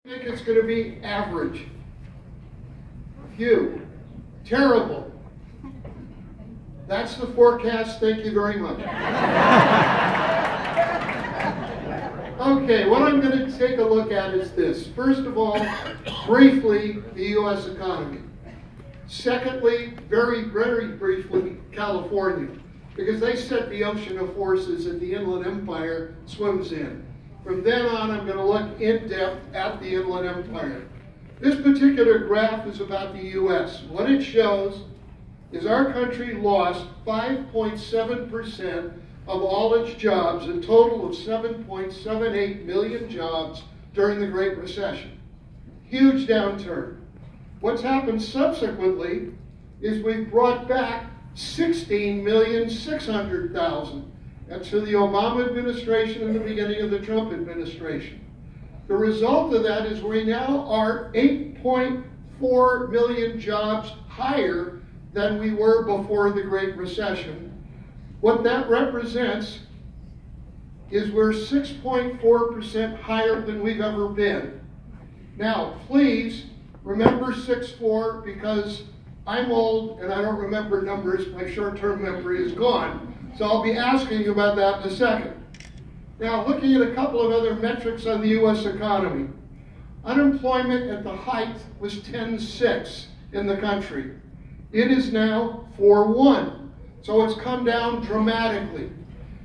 I think it's going to be average. Few. Terrible. That's the forecast. Thank you very much. Okay, what I'm going to take a look at is this. First of all, briefly, the U.S. economy. Secondly, very, very briefly, California, because they set the ocean of forces that the Inland Empire swims in. From then on, I'm going to look in depth at the Inland Empire. This particular graph is about the U.S. What it shows is our country lost 5.7% of all its jobs, a total of 7.78 million jobs during the Great Recession. Huge downturn. What's happened subsequently is we've brought back 16,600,000. That's for the Obama administration and the beginning of the Trump administration. The result of that is we now are 8.4 million jobs higher than we were before the Great Recession. What that represents is we're 6.4% higher than we've ever been. Now, please remember 6.4 because I'm old and I don't remember numbers. My short-term memory is gone. So I'll be asking you about that in a second. Now, looking at a couple of other metrics on the U.S. economy. Unemployment at the height was 10.6 in the country. It is now 4.1. So it's come down dramatically.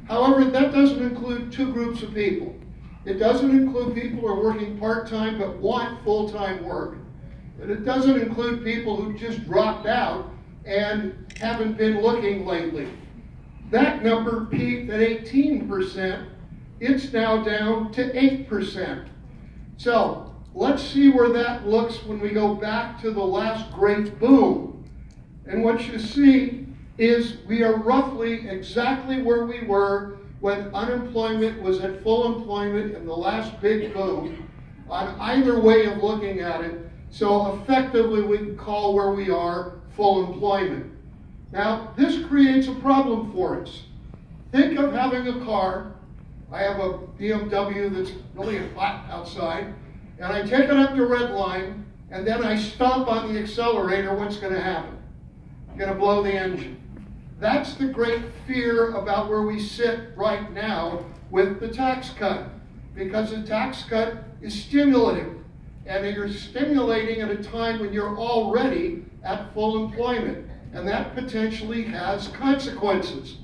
However, that doesn't include two groups of people. It doesn't include people who are working part-time but want full-time work. And it doesn't include people who just dropped out and haven't been looking lately. That number peaked at 18%. It's now down to 8%. So let's see where that looks when we go back to the last great boom. And what you see is we are roughly exactly where we were when unemployment was at full employment in the last big boom on either way of looking at it. So effectively we can call where we are full employment. Now this creates a problem for us. Think of having a car. I have a BMW that's really hot outside, and I take it up the red line, and then I stomp on the accelerator. What's going to happen? I'm going to blow the engine. That's the great fear about where we sit right now with the tax cut, because the tax cut is stimulative, and you're stimulating at a time when you're already at full employment, and that potentially has consequences.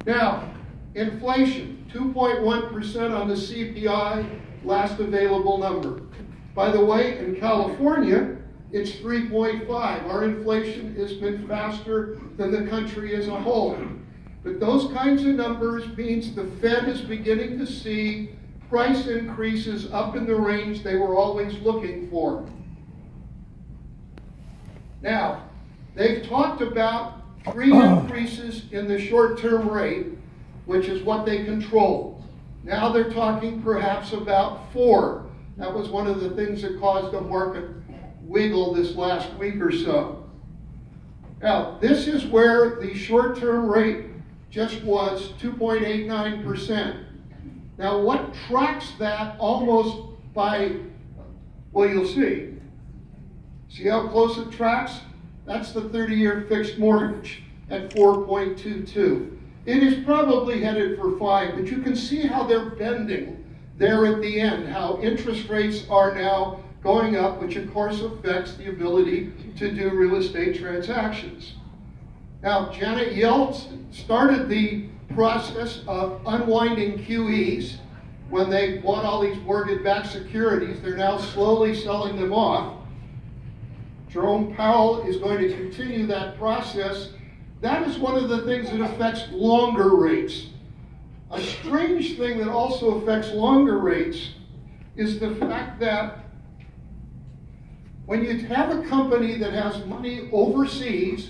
Now, inflation, 2.1% on the CPI, last available number. By the way, in California, it's 3.5. Our inflation has been faster than the country as a whole. But those kinds of numbers means the Fed is beginning to see price increases up in the range they were always looking for. Now, they've talked about 3 increases in the short-term rate, which is what they control. Now they're talking perhaps about 4. That was one of the things that caused the market wiggle this last week or so. Now, this is where the short-term rate just was 2.89%. Now, what tracks that almost by, well, you'll see. See how close it tracks? That's the 30-year fixed mortgage at 4.22. It is probably headed for 5, but you can see how they're bending there at the end, how interest rates are now going up, which of course affects the ability to do real estate transactions. Now, Janet Yellen started the process of unwinding QEs when they bought all these mortgage-backed securities. They're now slowly selling them off. Jerome Powell is going to continue that process. That is one of the things that affects longer rates. A strange thing that also affects longer rates is the fact that when you have a company that has money overseas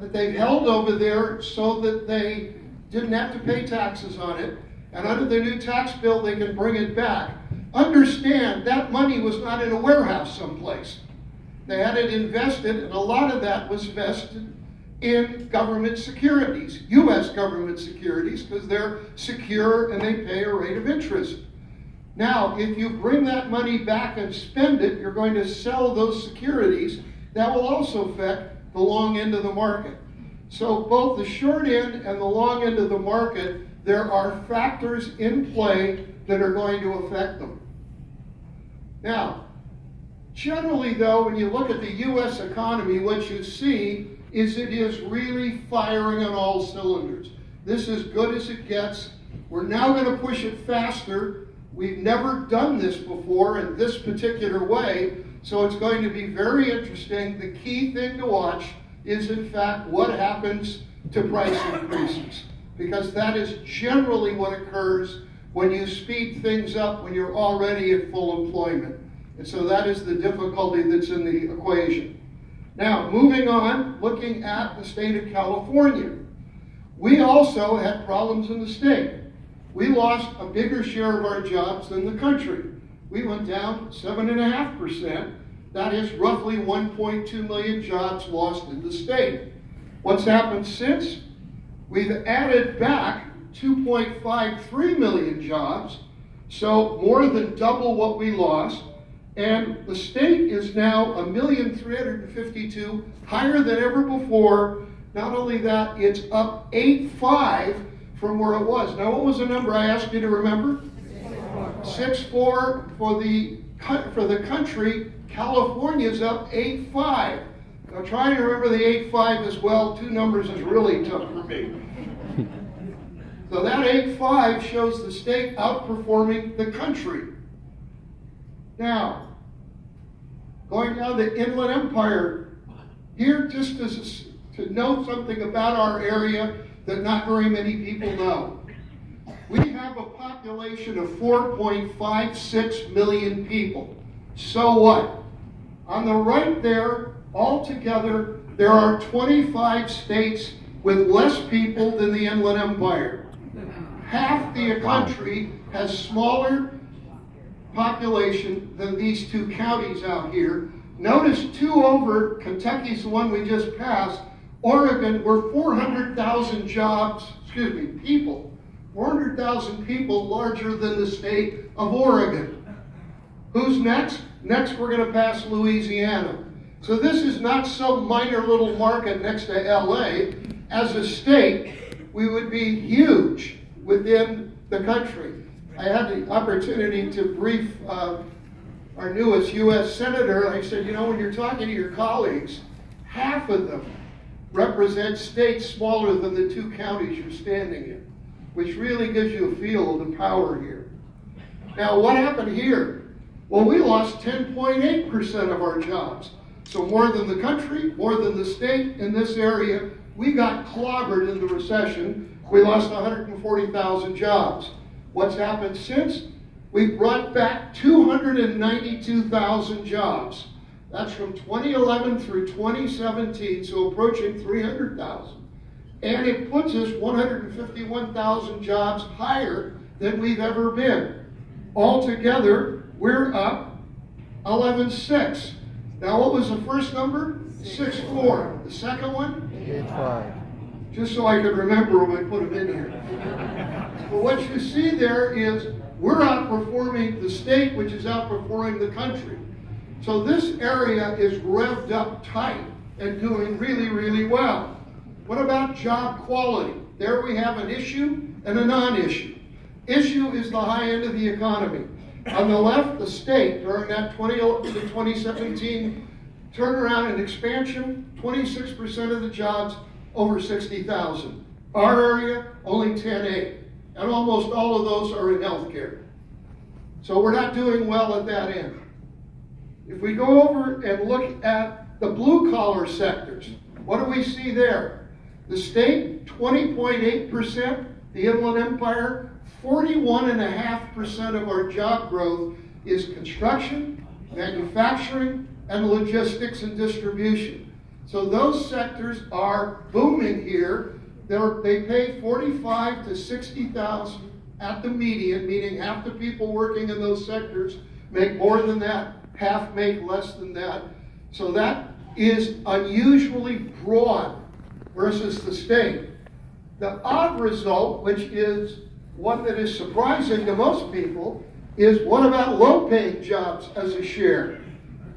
that they've held over there so that they didn't have to pay taxes on it, and under the new tax bill they can bring it back, understand that money was not in a warehouse someplace. They had it invested, and a lot of that was vested in government securities, U.S. government securities, because they're secure and they pay a rate of interest. Now, if you bring that money back and spend it, you're going to sell those securities. That will also affect the long end of the market. So both the short end and the long end of the market, there are factors in play that are going to affect them. Now, generally though, when you look at the U.S. economy, what you see is it is really firing on all cylinders. This is good as it gets. We're now going to push it faster. We've never done this before in this particular way, so it's going to be very interesting. The key thing to watch is, in fact, what happens to price increases, because that is generally what occurs when you speed things up when you're already at full employment. And so that is the difficulty that's in the equation. Now, moving on, looking at the state of California. We also had problems in the state. We lost a bigger share of our jobs than the country. We went down 7.5%. That is roughly 1.2 million jobs lost in the state. What's happened since? We've added back 2.53 million jobs, so more than double what we lost. And the state is now 1,352,000 higher than ever before. Not only that, it's up 8.5 from where it was. Now, what was the number I asked you to remember? 6.4 for the country. California's up 8.5. Now, trying to remember the 8.5 as well. Two numbers is really tough for me. So that 8.5 shows the state outperforming the country. Now, going down the Inland Empire, here just to know something about our area that not very many people know. We have a population of 4.56 million people. So what? On the right there, altogether, there are 25 states with less people than the Inland Empire. Half the country has smaller population than these two counties out here. Notice two over, Kentucky's the one we just passed. Oregon, we're 400,000 people. 400,000 people larger than the state of Oregon. Who's next? Next, we're going to pass Louisiana. So this is not some minor little market next to LA. As a state, we would be huge within the country. I had the opportunity to brief our newest U.S. Senator. I said, you know, when you're talking to your colleagues, half of them represent states smaller than the two counties you're standing in, which really gives you a feel of the power here. Now, what happened here? Well, we lost 10.8% of our jobs. So more than the country, more than the state in this area. We got clobbered in the recession. We lost 140,000 jobs. What's happened since? We brought back 292,000 jobs. That's from 2011 through 2017, so approaching 300,000. And it puts us 151,000 jobs higher than we've ever been. Altogether, we're up 11.6. Now, what was the first number? 6.4. The second one? 8.5. Just so I could remember when I put them in here. But what you see there is we're outperforming the state, which is outperforming the country. So this area is revved up tight and doing really, really well. What about job quality? There we have an issue and a non-issue. Issue is the high end of the economy. On the left, the state, during that 2011 to 2017 turnaround and expansion, 26% of the jobs over 60,000. Our area, only 10.8. And almost all of those are in healthcare. So we're not doing well at that end. If we go over and look at the blue-collar sectors, what do we see there? The state, 20.8%. The Inland Empire, 41.5% of our job growth is construction, manufacturing, and logistics and distribution. So those sectors are booming here. They pay 45 to 60,000 at the median, meaning half the people working in those sectors make more than that, half make less than that. So that is unusually broad versus the state. The odd result, which is one that is surprising to most people, is what about low-paying jobs as a share?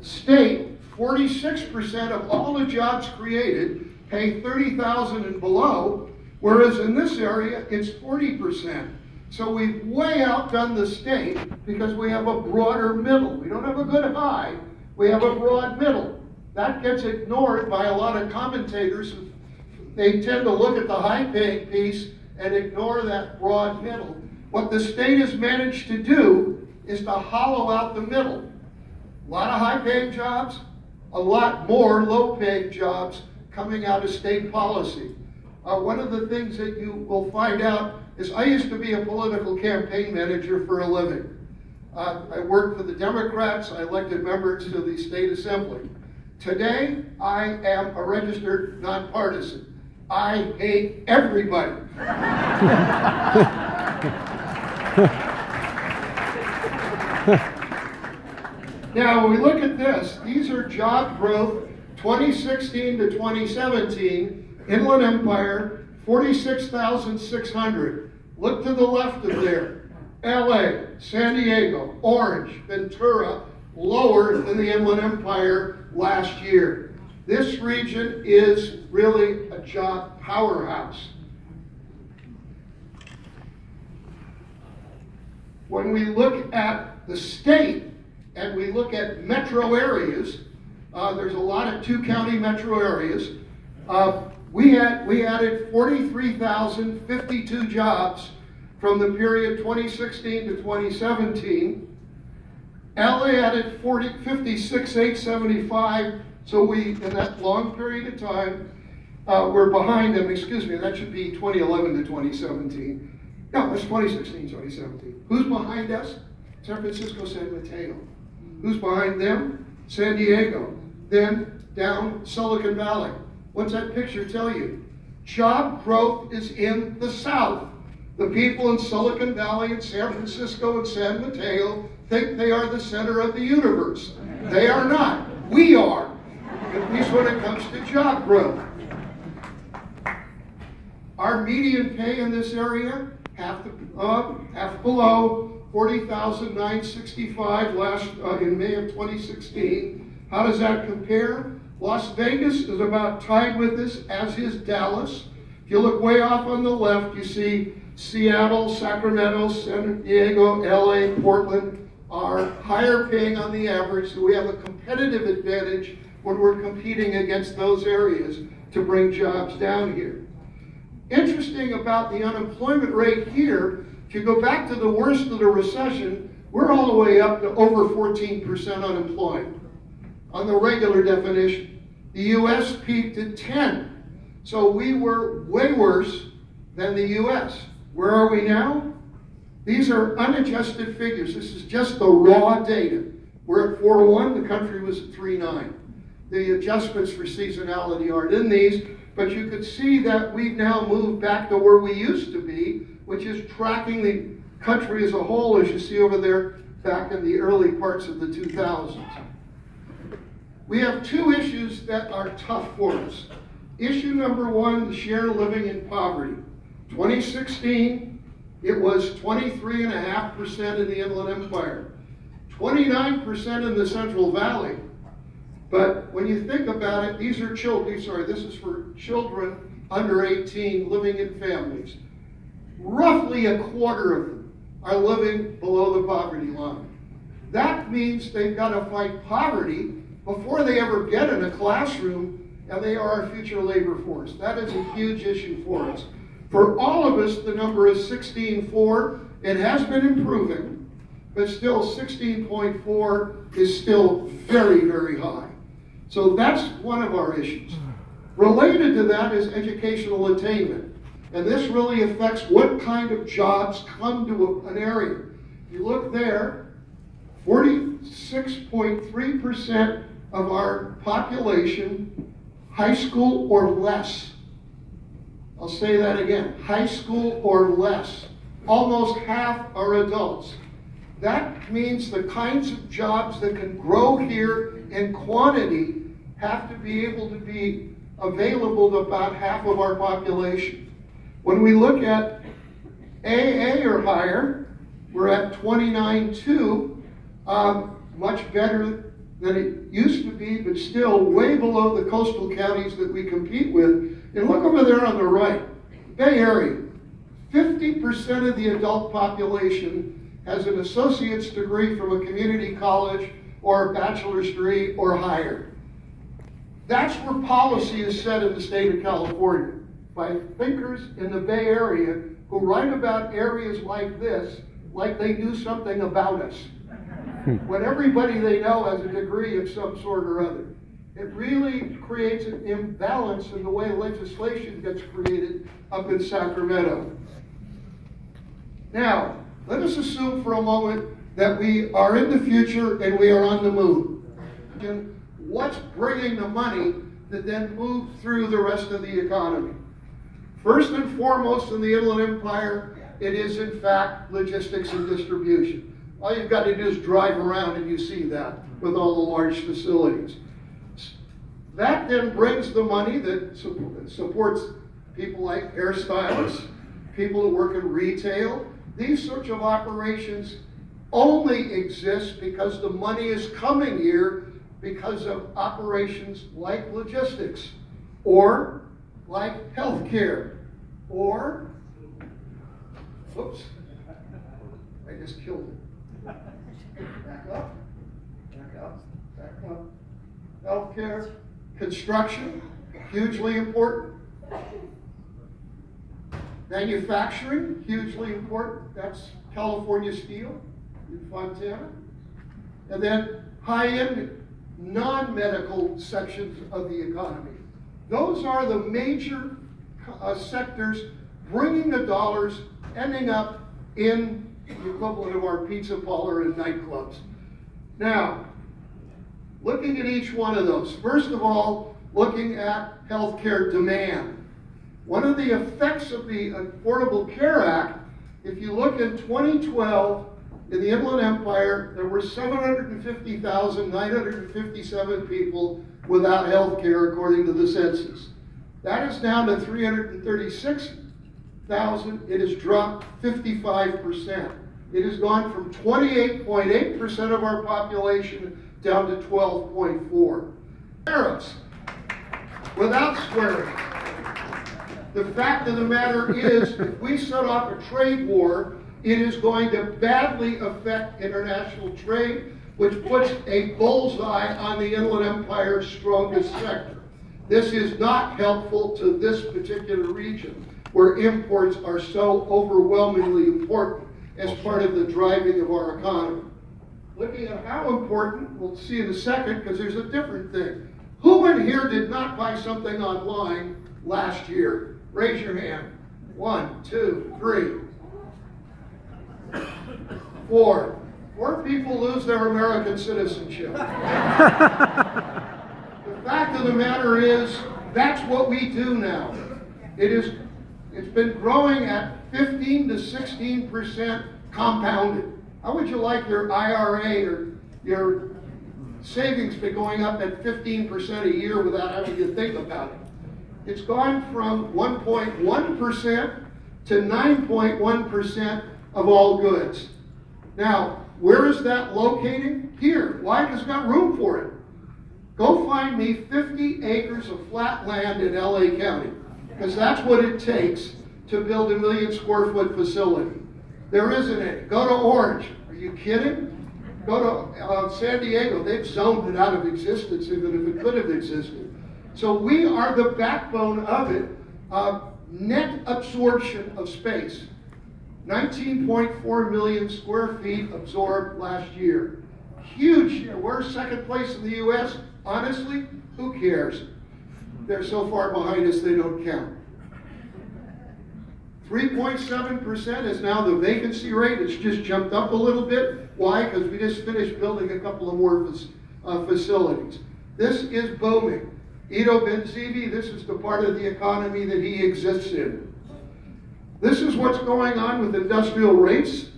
State, 46% of all the jobs created pay $30,000 and below, whereas in this area, it's 40%. So we've way outdone the state because we have a broader middle. We don't have a good high, we have a broad middle. That gets ignored by a lot of commentators. They tend to look at the high-paying piece and ignore that broad middle. What the state has managed to do is to hollow out the middle. A lot of high-paying jobs, a lot more low-paying jobs coming out of state policy. One of the things that you will find out is I used to be a political campaign manager for a living. I worked for the Democrats. I elected members to the state assembly. Today, I am a registered nonpartisan. I hate everybody. Now, when we look at this, these are job growth 2016 to 2017. Inland Empire, 46,600. Look to the left of there. LA, San Diego, Orange, Ventura, lower than the Inland Empire last year. This region is really a job powerhouse. When we look at the state and we look at metro areas, there's a lot of two-county metro areas. We added 43,052 jobs from the period 2016 to 2017. LA added 56,875. So we, in that long period of time, we're behind them. Excuse me, that should be 2011 to 2017. No, that's 2016, 2017. Who's behind us? San Francisco, San Mateo. Who's behind them? San Diego. Then down Silicon Valley. What's that picture tell you? Job growth is in the South. The people in Silicon Valley and San Francisco and San Mateo think they are the center of the universe. They are not. We are. At least when it comes to job growth. Our median pay in this area, half below, 40,965 last in May of 2016. How does that compare? Las Vegas is about tied with this, as is Dallas. If you look way off on the left, you see Seattle, Sacramento, San Diego, LA, Portland are higher paying on the average, so we have a competitive advantage when we're competing against those areas to bring jobs down here. Interesting about the unemployment rate here, if you go back to the worst of the recession, we're all the way up to over 14% unemployed on the regular definition. The US peaked at 10. So we were way worse than the US. Where are we now? These are unadjusted figures. This is just the raw data. We're at 4.1, the country was at 3.9. The adjustments for seasonality aren't in these, but you could see that we've now moved back to where we used to be, which is tracking the country as a whole, as you see over there, back in the early parts of the 2000s. We have two issues that are tough for us. Issue number one, the share living in poverty. 2016, it was 23.5% in the Inland Empire, 29% in the Central Valley. But when you think about it, these are children, sorry, this is for children under 18 living in families. Roughly a quarter of them are living below the poverty line. That means they've got to fight poverty before they ever get in a classroom, and they are our future labor force. That is a huge issue for us. For all of us, the number is 16.4. It has been improving, but still 16.4 is still very, very high. So that's one of our issues. Related to that is educational attainment. And this really affects what kind of jobs come to an area. If you look there, 46.3% of our population, high school or less. I'll say that again, high school or less. Almost half are adults. That means the kinds of jobs that can grow here in quantity have to be able to be available to about half of our population. When we look at AA or higher, We're at 29.2, much better than it used to be, but still way below the coastal counties that we compete with. And look over there on the right, Bay Area. 50% of the adult population has an associate's degree from a community college or a bachelor's degree or higher. That's where policy is set in the state of California by thinkers in the Bay Area who write about areas like this like they do something about us, when everybody they know has a degree of some sort or other. It really creates an imbalance in the way legislation gets created up in Sacramento. Now, let us assume for a moment that we are in the future and we are on the moon. What's bringing the money that then moves through the rest of the economy? First and foremost in the Inland Empire, it is in fact logistics and distribution. All you've got to do is drive around and you see that with all the large facilities. That then brings the money that supports people like hairstylists, people who work in retail. These sorts of operations only exist because the money is coming here because of operations like logistics, or like healthcare, or, whoops, I just killed it. Back up, back up, back up. Healthcare, construction, hugely important. Manufacturing, hugely important. That's California Steel in Fontana. And then high-end, non-medical sections of the economy. Those are the major sectors bringing the dollars, ending up in the equivalent of our pizza parlor and nightclubs. Now, looking at each one of those, first of all, looking at healthcare demand. One of the effects of the Affordable Care Act, if you look in 2012, in the Inland Empire, there were 750,957 people without health care, according to the census. That is down to 336,000. It has dropped 55%. It has gone from 28.8% of our population down to 12.4%. Tariffs, without swearing. The fact of the matter is, if we set off a trade war, it is going to badly affect international trade, which puts a bullseye on the Inland Empire's strongest sector. This is not helpful to this particular region, where imports are so overwhelmingly important as part of the driving of our economy. Looking at how important, we'll see in a second, because there's a different thing. Who in here did not buy something online last year? Raise your hand. 1, 2, 3. 4. 4 people lose their American citizenship. The fact of the matter is, that's what we do now. It's been growing at 15 to 16% compounded. How would you like your IRA or your savings be going up at 15% a year without having to think about it? It's gone from 1.1% to 9.1% of all goods. Now, where is that locating? Here. Why? Because it's got room for it. Go find me 50 acres of flat land in LA County, because that's what it takes to build a 1 million square foot facility. There isn't any. Go to Orange. Are you kidding? Go to San Diego. They've zoned it out of existence, even if it could have existed. So we are the backbone of it. Net absorption of space. 19.4 million square feet absorbed last year. Huge. We're second place in the U.S. Honestly, who cares? They're so far behind us they don't count. 3.7% is now the vacancy rate. It's just jumped up a little bit. Why? Because we just finished building a couple of more facilities. This is booming. Ido Benzivi, this is the part of the economy that he exists in. This is what's going on with industrial rates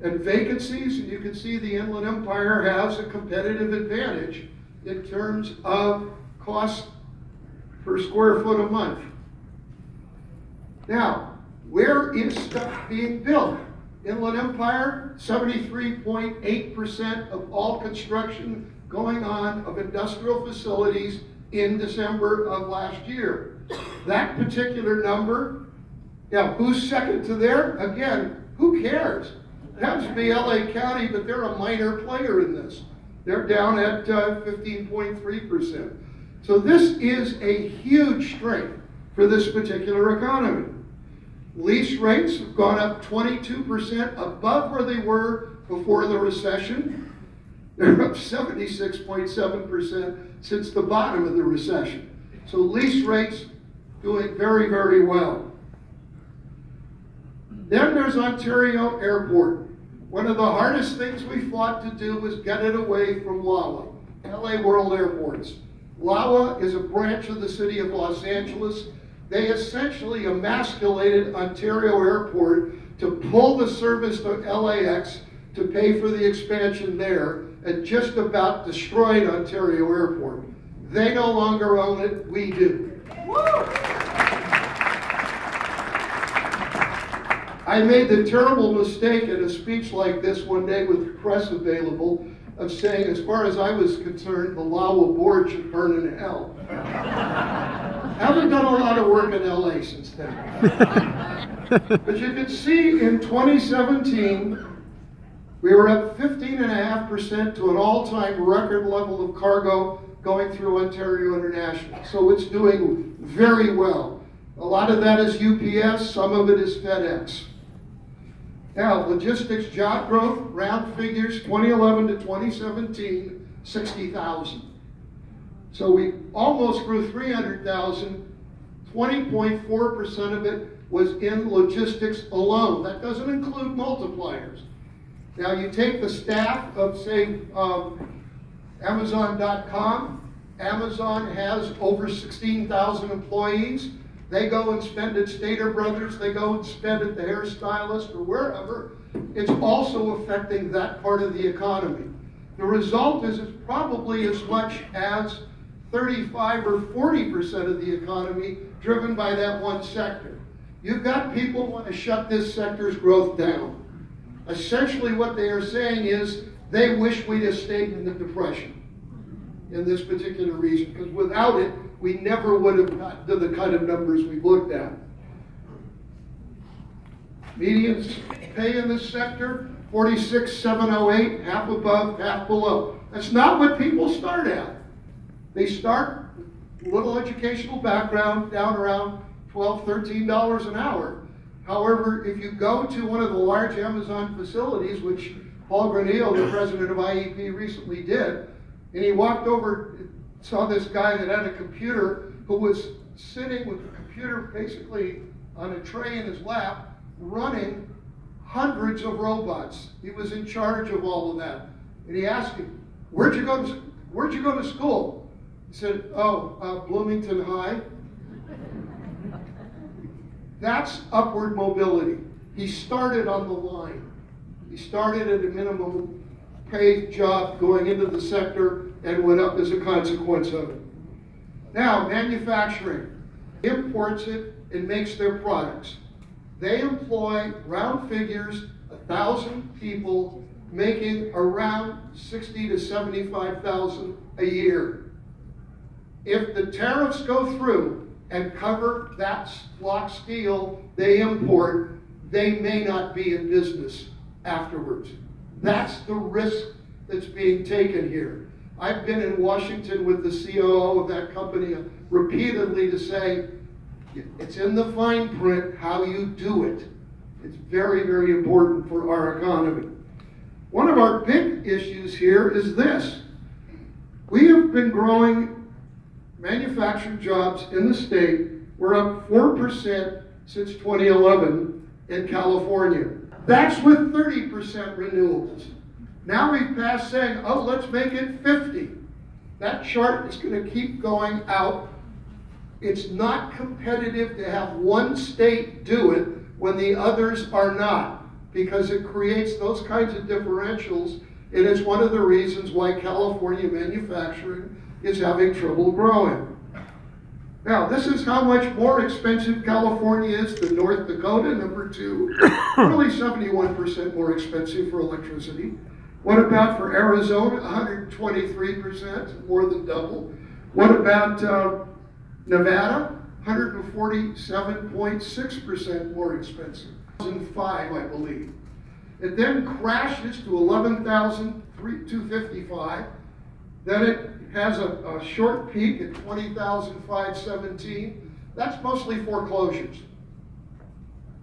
and vacancies, and you can see the Inland Empire has a competitive advantage in terms of cost per square foot a month. Now, where is stuff being built? Inland Empire, 73.8% of all construction going on of industrial facilities in December of last year. That particular number, yeah, who's second to there? Again, who cares? It happens to be LA County, but they're a minor player in this. They're down at 15.3%. So this is a huge strength for this particular economy. Lease rates have gone up 22% above where they were before the recession. They're up 76.7% since the bottom of the recession. So lease rates doing very, very well. Then there's Ontario Airport. One of the hardest things we fought to do was get it away from LAWA, LA World Airports. LAWA is a branch of the city of Los Angeles. They essentially emasculated Ontario Airport to pull the service to LAX to pay for the expansion there, and just about destroyed Ontario Airport. They no longer own it, we do. I made the terrible mistake in a speech like this one day with press available of saying, as far as I was concerned, the LAWA board should burn in hell. I haven't done a lot of work in LA since then. But you can see in 2017, we were up 15.5% to an all-time record level of cargo going through Ontario International. So it's doing very well. A lot of that is UPS, some of it is FedEx. Now, logistics job growth, round figures, 2011 to 2017, 60,000. So we almost grew 300,000. 20.4% of it was in logistics alone. That doesn't include multipliers. Now you take the staff of, say, Amazon.com. Amazon has over 16,000 employees. They go and spend at Stater Brothers, they go and spend at the hairstylist or wherever. It's also affecting that part of the economy. The result is it's probably as much as 35 or 40% of the economy driven by that one sector. You've got people who want to shut this sector's growth down. Essentially what they are saying is they wish we'd have stayed in the Depression in this particular region, because without it, we never would have gotten to the kind of numbers we looked at. Median pay in this sector, 46,708, half above, half below. That's not what people start at. They start with little educational background, down around $12, $13 an hour. However, if you go to one of the large Amazon facilities, which Paul Granillo, the president of IEP, recently did, and he walked over, saw this guy that had a computer who was sitting with the computer basically on a tray in his lap, running hundreds of robots. He was in charge of all of that. And he asked him, where'd you go to school? He said, Bloomington High. That's upward mobility. He started on the line. He started at a minimum paid job going into the sector and went up as a consequence of it. Now, manufacturing imports it and makes their products. They employ, round figures, 1,000 people making around 60 to 75,000 a year. If the tariffs go through and cover that block steel they import, they may not be in business afterwards. That's the risk that's being taken here. I've been in Washington with the COO of that company repeatedly to say, it's in the fine print how you do it. It's very, very important for our economy. One of our big issues here is this. We have been growing manufacturing jobs in the state. We're up 4% since 2011 in California. That's with 30% renewables. Now we've passed saying, oh, let's make it 50. That chart is going to keep going out. It's not competitive to have one state do it when the others are not, because it creates those kinds of differentials, and it's one of the reasons why California manufacturing is having trouble growing. Now, this is how much more expensive California is than North Dakota, number 2. Really 71% more expensive for electricity. What about for Arizona? 123%, more than double. What about Nevada? 147.6% more expensive. 2005, I believe. It then crashes to 11,255. Then it has a short peak at 20,517. That's mostly foreclosures.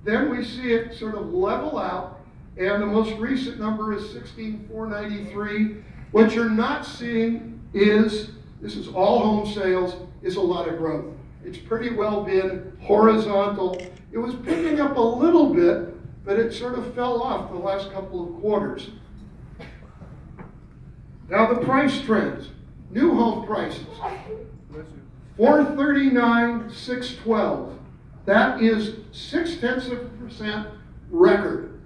Then we see it sort of level out, and the most recent number is 16,493. What you're not seeing is, this is all home sales, is a lot of growth. It's pretty well been horizontal. It was picking up a little bit, but it sort of fell off the last couple of quarters. Now the price trends. New home prices. 439,612. That is 0.6% record,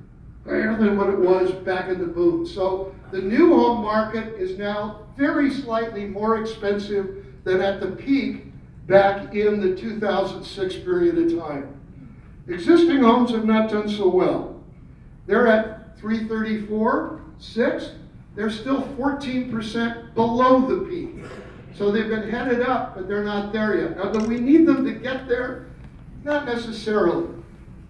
higher than what it was back in the boom. So the new home market is now very slightly more expensive than at the peak back in the 2006 period of time. Existing homes have not done so well. They're at 334,600. They're still 14% below the peak. So they've been headed up, but they're not there yet. Now, do we need them to get there? Not necessarily.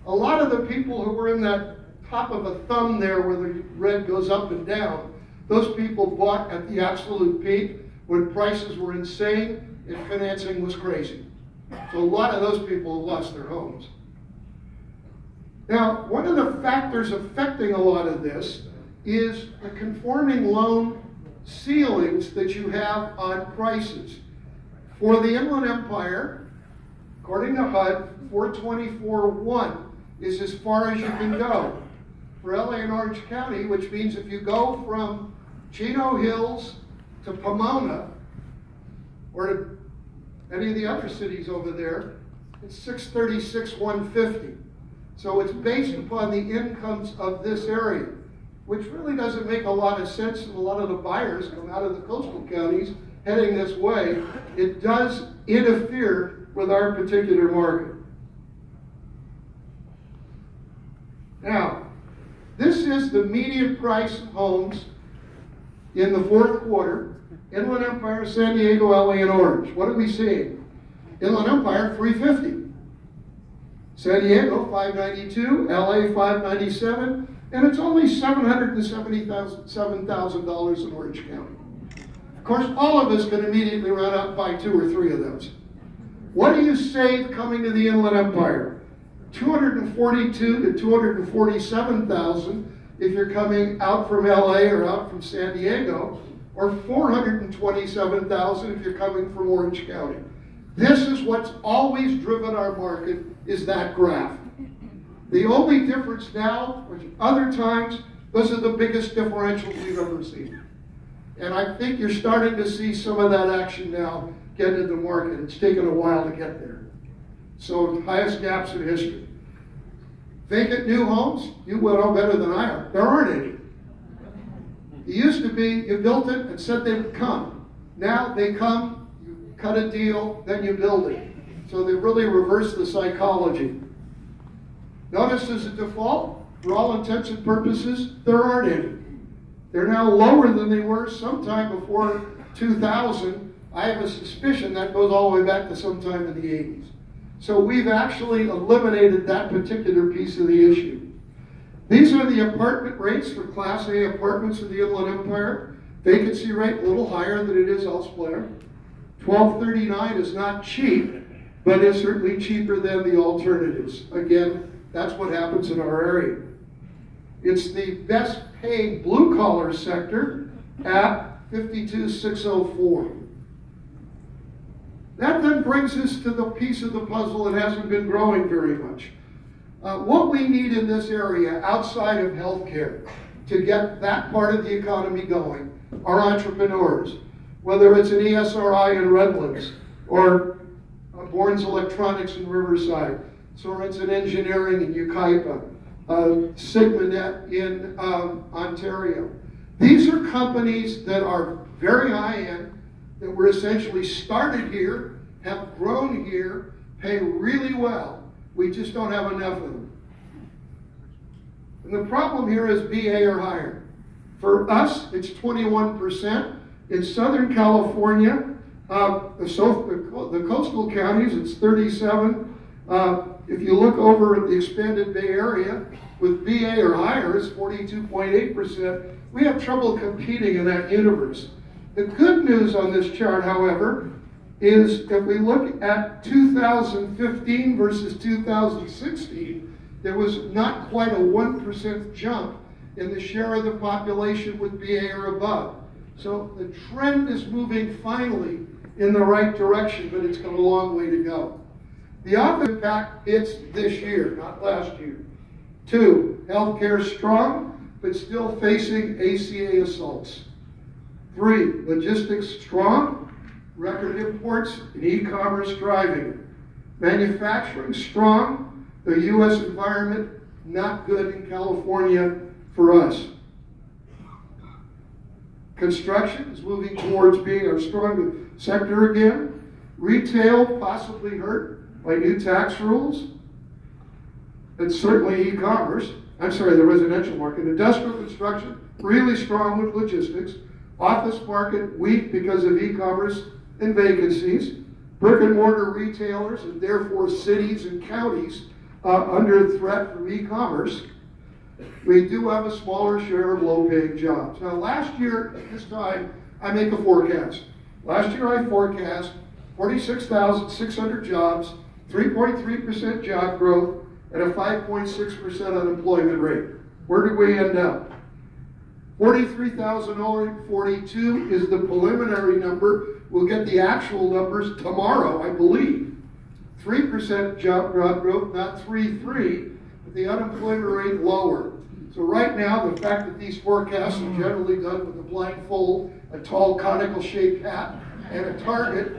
A lot of the people who were in that top of a thumb there where the red goes up and down, those people bought at the absolute peak when prices were insane and financing was crazy. So a lot of those people have lost their homes. Now, one of the factors affecting a lot of this is the conforming loan ceilings that you have on prices. For the Inland Empire, according to HUD, 424.1 is as far as you can go. For LA and Orange County, which means if you go from Chino Hills to Pomona, or to any of the other cities over there, it's 636,150. So it's based upon the incomes of this area, which really doesn't make a lot of sense. And a lot of the buyers come out of the coastal counties heading this way. It does interfere with our particular market. Now, this is the median price of homes in the fourth quarter. Inland Empire, San Diego, LA, and Orange. What are we seeing? Inland Empire, 350. San Diego, 592. LA, 597. And it's only $777,000 in Orange County. Of course, all of us can immediately run out and buy 2 or 3 of those. What do you save coming to the Inland Empire? $242,000 to $247,000 if you're coming out from LA or out from San Diego, or $427,000 if you're coming from Orange County. This is what's always driven our market, is that graph. The only difference now, which other times, those are the biggest differentials we've ever seen. And I think you're starting to see some of that action now get into the market. It's taken a while to get there. So highest gaps in history. Vacant new homes, you will know better than I are. There aren't any. It used to be you built it and said they would come. Now they come, you cut a deal, then you build it. So they really reverse the psychology. Notice as a default, for all intents and purposes, there aren't any. They're now lower than they were sometime before 2000. I have a suspicion that goes all the way back to sometime in the 80s. So we've actually eliminated that particular piece of the issue. These are the apartment rates for Class A apartments in the Inland Empire. Vacancy rate a little higher than it is elsewhere. $1,239 is not cheap, but it's certainly cheaper than the alternatives. Again, that's what happens in our area. It's the best paying blue collar sector at 52,604. That then brings us to the piece of the puzzle that hasn't been growing very much. What we need in this area outside of healthcare to get that part of the economy going are entrepreneurs, whether it's an ESRI in Redlands or Bourne's Electronics in Riverside, Sorensen Engineering in Yucaipa, Sigmanet in Ontario. These are companies that are very high-end, that were essentially started here, have grown here, pay really well. We just don't have enough of them. And the problem here is BA or higher. For us, it's 21%. In Southern California, the coastal counties, it's 37. If you look over at the expanded Bay Area, with BA or higher, it's 42.8%. We have trouble competing in that universe. The good news on this chart, however, is if we look at 2015 versus 2016, there was not quite a 1% jump in the share of the population with BA or above. So the trend is moving finally in the right direction, but it's got a long way to go. The office impact hits this year, not last year. 2, healthcare strong, but still facing ACA assaults. 3, logistics strong, record imports and e-commerce driving. Manufacturing strong, the U.S. environment not good in California for us. Construction is moving towards being our strong sector again. Retail possibly hurt by new tax rules. And certainly e-commerce, the residential market. Industrial construction, really strong with logistics. Office market, weak because of e-commerce and vacancies. Brick and mortar retailers, and therefore cities and counties, under threat from e-commerce. We do have a smaller share of low-paying jobs. Now last year, at this time, I make a forecast. Last year I forecast 46,600 jobs, 3.3% job growth, and a 5.6% unemployment rate. Where did we end up? 43,042 is the preliminary number. We'll get the actual numbers tomorrow, I believe. 3% job growth, not 3.3, but the unemployment rate lower. So right now, the fact that these forecasts are generally done with a blindfold, a tall conical shaped hat, and a target,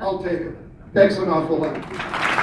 I'll take it. Thanks an awful lot.